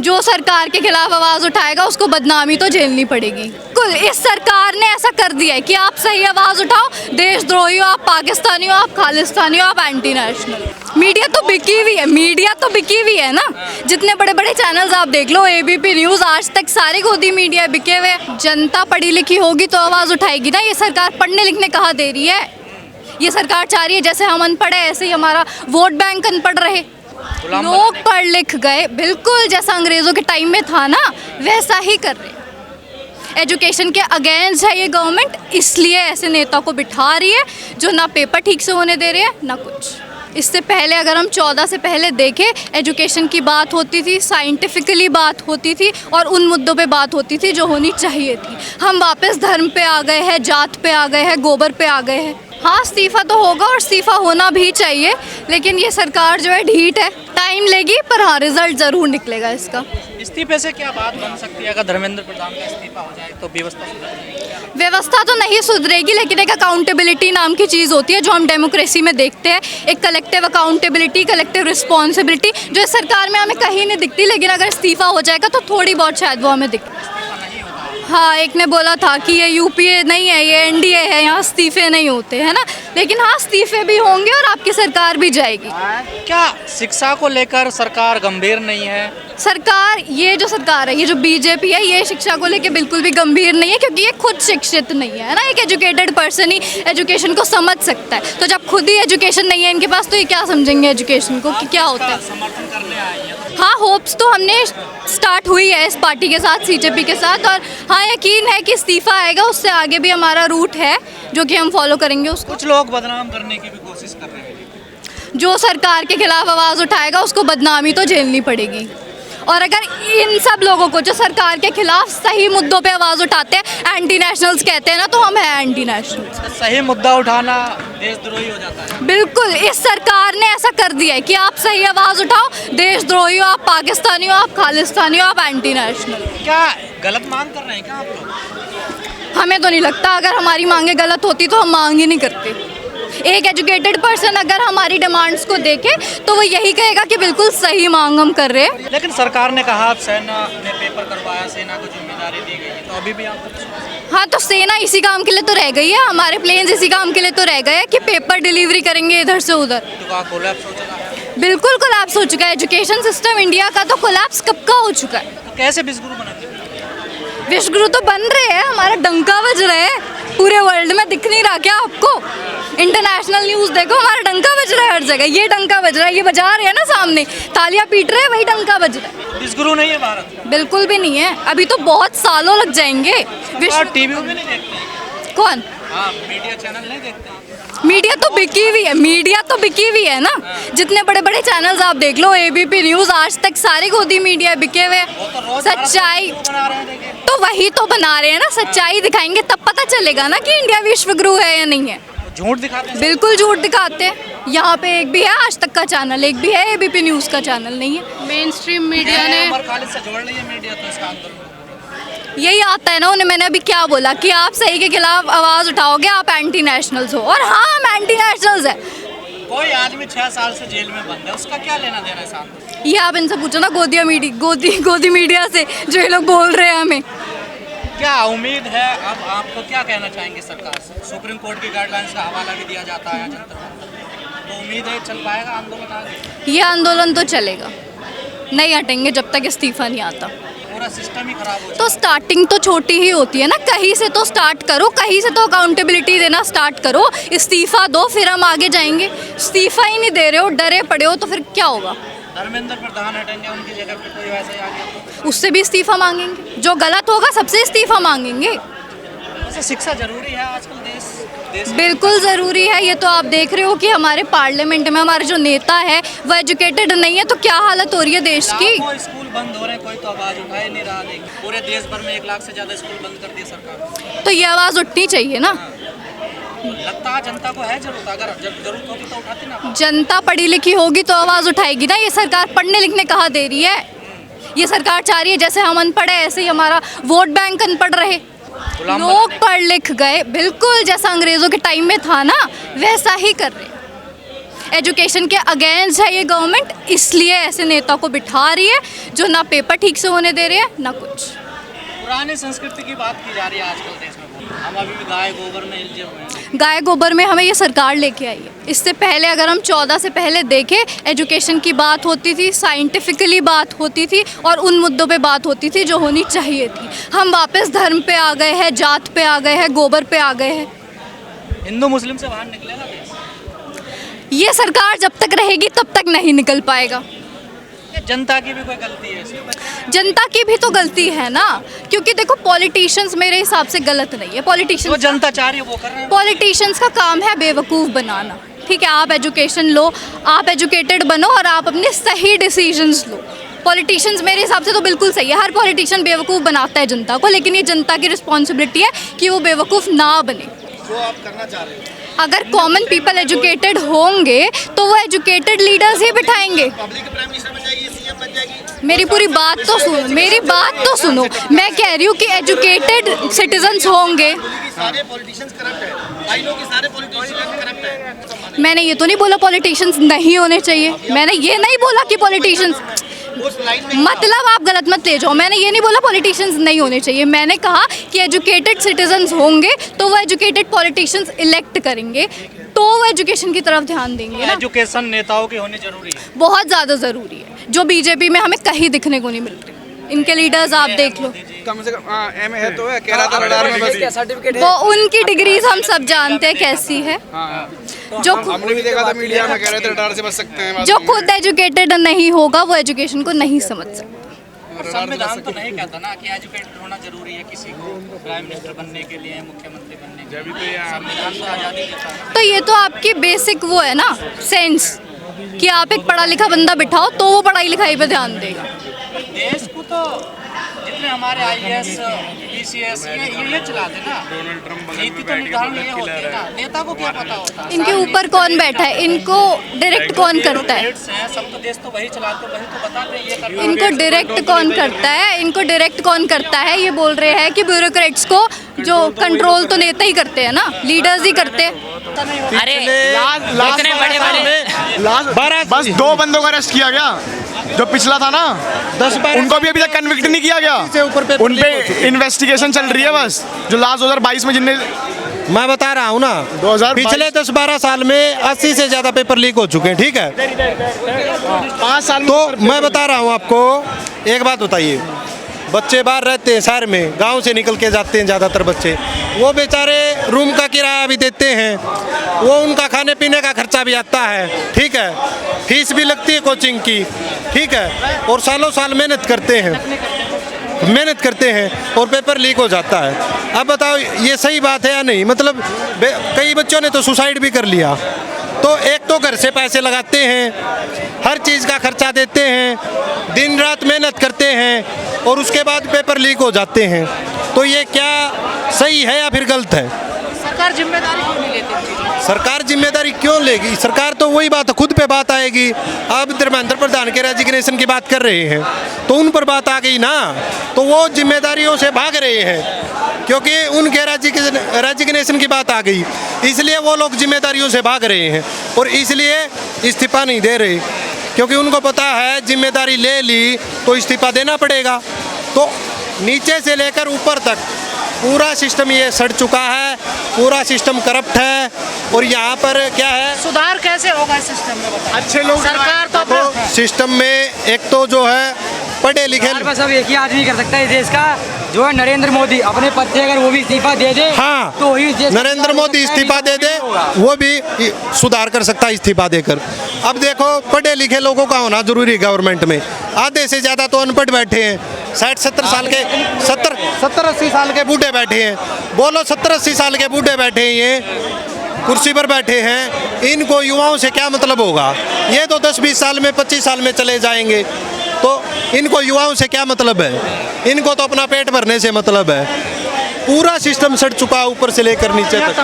जो सरकार के खिलाफ आवाज़ उठाएगा उसको बदनामी तो झेलनी पड़ेगी। कुल इस सरकार ने ऐसा कर दिया है कि आप सही आवाज़ उठाओ, देशद्रोही हो, आप पाकिस्तानी हो, आप खालिस्तानी हो, आप एंटी नेशनल। मीडिया तो बिकी हुई है, मीडिया तो बिकी हुई है ना। जितने बड़े बड़े चैनल्स आप देख लो, एबीपी न्यूज़, आज तक, सारे गोदी मीडिया बिके हुए। जनता पढ़ी लिखी होगी तो आवाज़ उठाएगी ना। ये सरकार पढ़ने लिखने कहाँ दे रही है। ये सरकार चाह रही है जैसे हम अनपढ़ है ऐसे ही हमारा वोट बैंक अनपढ़ रहे। लोग पढ़ लिख गए, बिल्कुल जैसा अंग्रेज़ों के टाइम में था ना वैसा ही कर रहे। एजुकेशन के अगेंस्ट है ये गवर्नमेंट, इसलिए ऐसे नेता को बिठा रही है जो ना पेपर ठीक से होने दे रहे हैं ना कुछ। इससे पहले अगर हम 14 से पहले देखें, एजुकेशन की बात होती थी, साइंटिफिकली बात होती थी और उन मुद्दों पे बात होती थी जो होनी चाहिए थी। हम वापस धर्म पे आ गए हैं, जात पे आ गए हैं, गोबर पे आ गए हैं। हाँ, इस्तीफ़ा तो होगा और इस्तीफ़ा होना भी चाहिए, लेकिन ये सरकार जो है ढीठ है, टाइम लेगी पर हाँ रिजल्ट ज़रूर निकलेगा इसका। इस्तीफे से क्या बात बन सकती है? अगर धर्मेंद्र प्रधान का इस्तीफा हो जाए तो व्यवस्था सुधर जाएगी? व्यवस्था तो नहीं सुधरेगी, लेकिन एक अकाउंटेबिलिटी नाम की चीज़ होती है जो हम डेमोक्रेसी में देखते हैं। एक कलेक्टिव अकाउंटेबिलिटी, कलेक्टिव रिस्पॉन्सिबिलिटी जो इस सरकार में हमें कहीं नहीं दिखती, लेकिन अगर इस्तीफ़ा हो जाएगा तो थोड़ी बहुत शायद वो हमें दिखती। हाँ, एक ने बोला था कि ये यूपीए नहीं है, ये एनडीए है, यहाँ इस्तीफे नहीं होते, है ना। लेकिन हाँ, इस्तीफे भी होंगे और आपकी सरकार भी जाएगी। क्या शिक्षा को लेकर सरकार गंभीर नहीं है? सरकार, ये जो सरकार है, ये जो बीजेपी है, ये शिक्षा को लेकर बिल्कुल भी गंभीर नहीं है, क्योंकि ये खुद शिक्षित नहीं है ना। एक एजुकेटेड पर्सन ही एजुकेशन को समझ सकता है, तो जब खुद ही एजुकेशन नहीं है इनके पास तो ये क्या समझेंगे एजुकेशन को कि क्या होता है। समर्थन करने आई है? हाँ, होप्स तो हमने स्टार्ट हुई है इस पार्टी के साथ, सीजेपी के साथ, और हाँ यकीन है कि इस्तीफा आएगा, उससे आगे भी हमारा रूट है जो कि हम फॉलो करेंगे उसको। कुछ लोग बदनाम करने की भी कोशिश कर रहे हैं। जो सरकार के खिलाफ आवाज़ उठाएगा उसको बदनामी तो झेलनी पड़ेगी। और अगर इन सब लोगों को जो सरकार के खिलाफ सही मुद्दों पे आवाज़ उठाते हैं, एंटी नेशनल्स कहते हैं ना, तो हम हैं एंटी नेशनल्स। सही मुद्दा उठाना देशद्रोही हो जाता है। बिल्कुल, इस सरकार ने ऐसा कर दिया है कि आप सही आवाज़ उठाओ, देशद्रोही हो, आप पाकिस्तानी हो, आप खालिस्तानी हो, आप एंटी नेशनल। क्या गलत मांग कर रहे हैं क्या आप लोग? हमें तो नहीं लगता, अगर हमारी मांगे गलत होती तो हम मांग ही नहीं करते। एक एजुकेटेड पर्सन अगर हमारी डिमांड्स को देखे तो वो यही कहेगा कि बिल्कुल सही मांग हम कर रहे हैं। लेकिन सरकार ने कहा सेना ने पेपर करवाया, सेना को जिम्मेदारी दी गई है, तो अभी भी आप? हाँ, तो सेना इसी काम के लिए तो रह गई है, हमारे प्लेन्स इसी काम के लिए तो रह गए हैं कि पेपर डिलीवरी करेंगे इधर से उधर। तो कोलैप्स हो चुका है? बिल्कुल कोलैप्स हो चुका है। एजुकेशन सिस्टम इंडिया का तो कोलैप्स कब का हो चुका है। तो कैसे विश्वगुरु बनाते हैं? विश्वगुरु तो बन रहे हैं, हमारा डंका बज रहा है पूरे वर्ल्ड में, दिख नहीं रहा क्या आपको? इंटरनेशनल न्यूज़ देखो, हमारा डंका बज रहा है हर जगह। ये डंका बज रहा है, ये बजा रहे हैं ना, सामने तालियां पीट रहे हैं, वही डंका बज रहा है। विश्वगुरु नहीं है भारत? बिल्कुल भी नहीं है, अभी तो बहुत सालों लग जाएंगे। टीवी में नहीं देखते? कौन? हाँ, मीडिया चैनल नहीं देखते? मीडिया तो बिकी हुई है, मीडिया तो बिकी हुई है ना। जितने बड़े बड़े चैनल्स आप देख लो, एबीपी न्यूज़, आज तक, सारे गोदी मीडिया बिके हुए। सच्चाई तो वही तो बना रहे हैं ना, सच्चाई दिखाएंगे तब पता चलेगा ना कि इंडिया विश्वगुरु है या नहीं है। झूठ दिखाते हैं? बिल्कुल झूठ दिखाते हैं। यहाँ पे एक भी है आज तक का चैनल, एक भी है एबीपी न्यूज़ का चैनल नहीं है। मेन स्ट्रीम मीडिया ने से जोड़ लिया मीडिया तो इसका आंदोलन यही आता है ना उन्हें। मैंने अभी क्या बोला कि आप सही के खिलाफ आवाज़ उठाओगे, आप एंटी नेशनल्स हो, और हाँ हम एंटी नेशनल्स है। कोई आदमी 6 साल से जेल में बंद है, उसका क्या लेना देना है साथ? ये आप इनसे पूछो ना, गोदी मीडिया से, जो ये लोग बोल रहे हैं हमें। क्या उम्मीद है? अब आपको क्या कहना चाहेंगे सरकार से? सुप्रीम कोर्ट की गाइडलाइंस का हवाला भी दिया जाता है जंतर मंतर, तो उम्मीद है चल पाएगा आंदोलन आगे? ये आंदोलन तो चलेगा, नहीं हटेंगे जब तक इस्तीफा नहीं आता। पूरा सिस्टम ही खराब हो तो स्टार्टिंग तो छोटी ही होती है ना, कहीं से तो स्टार्ट करो, कहीं से तो अकाउंटेबिलिटी देना स्टार्ट करो। इस्तीफा दो, फिर हम आगे जाएंगे। इस्तीफा ही नहीं दे रहे हो, डरे पड़े हो, तो फिर क्या होगा? धर्मेंद्र प्रधान हटेंगे, उनकी जगह पे कोई वैसे ही आ गया, उससे भी इस्तीफा मांगेंगे। जो गलत होगा सबसे इस्तीफा मांगेंगे। वैसे शिक्षा जरूरी है आजकल देश बिल्कुल ज़रूरी है। ये तो आप देख रहे हो कि हमारे पार्लियामेंट में हमारे जो नेता है वो एजुकेटेड नहीं है, तो क्या हालत हो रही है देश की। कोई स्कूल बंद हो रहे हैं, कोई तो आवाज़ उठा ही नहीं रहा। पूरे देश भर में 1 लाख से ज़्यादा स्कूल बंद कर दिए सरकार, तो ये आवाज़ उठनी चाहिए ना। लगता है जनता को है जरूरत, अगर जरूरत होगी तो उठाती ना। जनता पढ़ी लिखी होगी तो आवाज़ उठाएगी ना। ये सरकार पढ़ने लिखने कहाँ दे रही है। ये सरकार चाह रही है जैसे हम अनपढ़ है ऐसे ही हमारा वोट बैंक अनपढ़ रहे। लोग पढ़ लिख गए, बिल्कुल जैसा अंग्रेज़ों के टाइम में था ना वैसा ही कर रहे। एजुकेशन के अगेंस्ट है ये गवर्नमेंट, इसलिए ऐसे नेता को बिठा रही है जो ना पेपर ठीक से होने दे रहे हैं ना कुछ। पुरानी संस्कृति की बात की जा रही है आजकल देश में, हम अभी भी गाय गोबर में उलझे हुए हैं। गाय गोबर में हमें ये सरकार लेके आई है। इससे पहले अगर हम 14 से पहले देखें, एजुकेशन की बात होती थी, साइंटिफिकली बात होती थी और उन मुद्दों पे बात होती थी जो होनी चाहिए थी। हम वापस धर्म पे आ गए हैं, जात पे आ गए हैं, गोबर पे आ गए हैं। हिंदू मुस्लिम से बाहर निकलेगा देश? ये सरकार जब तक रहेगी तब तक नहीं निकल पाएगा। ये जनता की भी कोई गलती है इसमें? जनता की भी तो गलती है ना, क्योंकि देखो पॉलिटिशियंस मेरे हिसाब से गलत नहीं है। जो पॉलिटिशियंस जनता चाह रही है वो कर रहे हैं। पॉलिटिशियंस का काम है बेवकूफ़ बनाना। ठीक है, आप एजुकेशन लो, आप एजुकेटेड बनो और आप अपने सही डिसीजंस लो। पॉलिटिशियंस मेरे हिसाब से तो बिल्कुल सही है। हर पॉलिटिशियन बेवकूफ़ बनाता है जनता को, लेकिन ये जनता की रिस्पॉन्सिबिलिटी है कि वो बेवकूफ़ ना बने। जो आप करना चाह रहे हो, अगर कॉमन पीपल एजुकेटेड होंगे तो वो एजुकेटेड लीडर्स ही बिठाएंगे। पब्लिक प्राइम मिनिस्टर बन जाएगी, सीएम बन जाएगी। मेरी पूरी बात तो सुनो, मेरी बात तो सुनो। मैं कह रही हूँ कि एजुकेटेड सिटीजन्स होंगे। सारे पॉलिटिशियंस करप्ट है, आई नो कि सारे पॉलिटिशियंस करप्ट है। मैंने ये तो नहीं बोला पॉलिटिशियंस नहीं होने चाहिए, मैंने ये नहीं बोला कि पॉलिटिशियंस, उस लाइन में मतलब आप गलत मत ले जाओ। मैंने ये नहीं बोला पॉलिटिशियंस नहीं होने चाहिए, मैंने कहा कि एजुकेटेड सिटीजन्स होंगे तो वो एजुकेटेड पॉलिटिशियंस इलेक्ट करेंगे, तो वो एजुकेशन की तरफ ध्यान देंगे ना। एजुकेशन नेताओं की होनी जरूरी है। बहुत ज़्यादा ज़रूरी है, जो बीजेपी में हमें कहीं दिखने को नहीं मिल रही। इनके लीडर्स आप देख लो, कम से कम एम है तो है, कह रहा था रडार में बस सर्टिफिकेट वो उनकी डिग्रीज हम सब जानते हैं कैसी है। जो हमने भी देखा था मीडिया में, कह रहे थे रडार से बच सकते हैं। जो खुद एजुकेटेड नहीं होगा वो एजुकेशन को नहीं समझ सकता। संविधान तो नहीं कहता ना कि एजुकेटेड होना जरूरी है किसी को प्राइम मिनिस्टर बनने के लिए, मुख्यमंत्री बनने के लिए। संविधान तो आज़ादी देता है। तो ये तो आपकी बेसिक वो है ना सेंस, कि आप एक पढ़ा लिखा बंदा बिठाओ तो वो पढ़ाई लिखाई पे ध्यान देगा। देश को तो जितने हमारे IAS, PCS ये चलाते ना, नीति तो निर्धारण ये होती है ना, नेता को क्या पता होता है? इनके ऊपर कौन बैठा है, इनको डायरेक्ट कौन करता है? States हैं, सब तो देश तो वही चलाते, वही तो बताते हैं ये करना। इनको डायरेक्ट कौन करता है? इनको डायरेक्ट कौन करता है? ये बोल रहे हैं कि ब्यूरोक्रेट्स को जो कंट्रोल तो नेता ही करते हैं ना, लीडर्स ही करते हैं। अरे इतने बड़े बड़े बस 2 बंदों का अरेस्ट किया गया, जो पिछला था ना 10-12 उनको भी अभी तक कन्विक्ट नहीं किया गया। उन पे इन्वेस्टिगेशन चल रही है बस। जो लास्ट 2022 में जिनने, मैं बता रहा हूँ ना, 2022 पिछले 10-12 साल में 80 से ज़्यादा पेपर लीक हो चुके हैं। ठीक है, 5 साल तो मैं बता रहा हूँ आपको एक बात बताइए, बच्चे बाहर रहते हैं शहर में, गांव से निकल के जाते हैं ज़्यादातर बच्चे, वो बेचारे रूम का किराया भी देते हैं, वो उनका खाने पीने का खर्चा भी आता है। ठीक है, फीस भी लगती है कोचिंग की। ठीक है, और सालों साल मेहनत करते हैं और पेपर लीक हो जाता है। अब बताओ ये सही बात है या नहीं? मतलब कई बच्चों ने तो सुसाइड भी कर लिया। तो एक तो घर से पैसे लगाते हैं, हर चीज़ का खर्चा देते हैं, दिन रात मेहनत करते हैं और उसके बाद पेपर लीक हो जाते हैं। तो ये क्या सही है या फिर गलत है? सरकार जिम्मेदारी क्यों नहीं लेती? सरकार जिम्मेदारी क्यों लेगी? सरकार तो वही बात खुद पे बात आएगी। अब धर्मेंद्र प्रधान के रेजिग्नेशन की बात कर रहे हैं तो उन पर बात आ गई ना, तो वो जिम्मेदारियों से भाग रहे हैं क्योंकि उनके रेजिग्नेशन की बात आ गई, इसलिए वो लोग जिम्मेदारियों से भाग रहे हैं और इसलिए इस्तीफा नहीं दे रहे, क्योंकि उनको पता है जिम्मेदारी ले ली तो इस्तीफा देना पड़ेगा। तो नीचे से लेकर ऊपर तक पूरा सिस्टम ये सड़ चुका है, पूरा सिस्टम करप्ट है। और यहाँ पर क्या है, सुधार कैसे होगा इस सिस्टम में बताइए? अच्छे लोग सरकार तो तो सिस्टम में एक तो जो है पढ़े लिखे, बस अब एक ही आदमी कर सकता है इस देश का, जो है नरेंद्र मोदी। अपने पद से अगर वो भी इस्तीफा दे दे, हाँ, तो ही नरेंद्र मोदी इस्तीफा दे दे, वो भी सुधार कर सकता है इस्तीफा देकर। अब देखो पढ़े लिखे लोगों का होना जरूरी है गवर्नमेंट में, आधे से ज़्यादा तो अनपढ़ बैठे हैं। 60-70 साल के 70-80 साल के बूढ़े बैठे हैं। बोलो 70-80 साल के बूढ़े बैठे हैं, ये कुर्सी पर बैठे हैं, इनको युवाओं से क्या मतलब होगा? ये तो 10-20 साल में 25 साल में चले जाएंगे, तो इनको युवाओं से क्या मतलब है? इनको तो अपना पेट भरने से मतलब है। पूरा सिस्टम सड़ चुका ऊपर से लेकर नीचे तक।